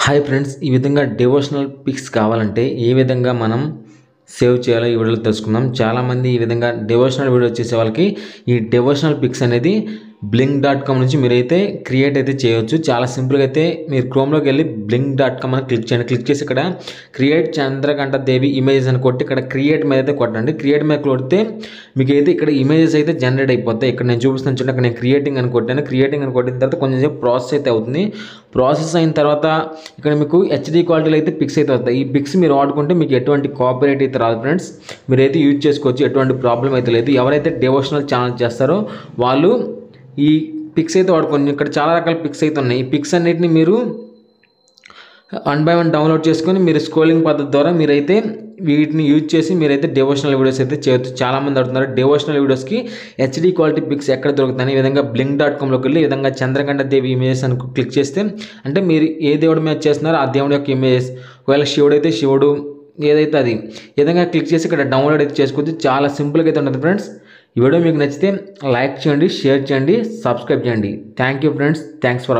Hi friends, ఈ విధంగా devotional pics కావాలంటే ఏ విధంగా మనం సేవ్ చేయాలో ఈ వీడియోలో తెలుసుకుందాం. చాలామంది ఈ విధంగా డివోషనల్ వీడియో చేసే వాళ్ళకి ఈ డివోషనల్ పిక్స్ అనేది blink.com నుంచి మీరైతే క్రియేట్ అయితే చేయొచ్చు. చాలా సింపుల్గా అయితే మీరు క్రోమ్లోకి వెళ్ళి blink.com అని క్లిక్ చేయండి. క్లిక్ చేసి ఇక్కడ క్రియేట్ చంద్రకంఠ దేవి ఇమేజెస్ అని కొట్టి ఇక్కడ క్రియేట్ మీద అయితే కొట్టండి. క్రియేట్ మీద కొడితే మీకు అయితే ఇక్కడ ఇమేజెస్ అయితే జనరేట్ అయిపోతాయి. ఇక్కడ నేను చూపిస్తాను చూడండి, అక్కడ నేను క్రియేటింగ్ అని కొట్టాను. క్రియేటింగ్ అని కొట్టిన తర్వాత కొంచెం సేపు ప్రాసెస్ అయితే అవుతుంది. ప్రాసెస్ అయిన తర్వాత ఇక్కడ మీకు హెచ్డి క్వాలిటీలో అయితే పిక్స్ అయితే వస్తాయి. ఈ పిక్స్ మీరు వాడుకుంటే మీకు ఎటువంటి కాపీరైట్ అయితే రాదు ఫ్రెండ్స్. మీరైతే యూజ్ చేసుకోవచ్చు, ఎటువంటి ప్రాబ్లం అయితే లేదు. ఎవరైతే డివోషనల్ ఛానల్ చేస్తారో వాళ్ళు ఈ పిక్స్ అయితే వాడుకోండి. ఇక్కడ చాలా రకాల పిక్స్ అయితే ఉన్నాయి. ఈ పిక్స్ అన్నిటిని మీరు 1 by 1 డౌన్లోడ్ చేసుకొని మీరు స్క్రోలింగ్ పద్ధతి ద్వారా మీరైతే వీటిని యూజ్ చేసి మీరైతే డివోషనల్ వీడియోస్ అయితే చేయొచ్చు. చాలామంది అడుగుతున్నారు డివోషనల్ వీడియోస్కి హెచ్డి క్వాలిటీ పిక్స్ ఎక్కడ దొరుకుతాయి. ఈ విధంగా blink.comలోకి వెళ్ళి ఈ విధంగా చంద్రకంఠ దేవి ఇమేజెస్ అని క్లిక్ చేస్తే అంటే మీరు ఏ దేవుడి మీద చేస్తున్నారో ఆ దేవుడి యొక్క ఇమేజెస్, ఒకవేళ శివుడు అయితే శివుడు ఏదైతే అది ఈ విధంగా క్లిక్ చేసి ఇక్కడ డౌన్లోడ్ అయితే చేసుకోవచ్చు. చాలా సింపుల్గా అయితే ఉంటుంది ఫ్రెండ్స్. ఈ వీడియో మీకు నచ్చితే లైక్ చేయండి, షేర్ చేయండి, సబ్స్క్రైబ్ చేయండి. Thank you friends, thanks for watching.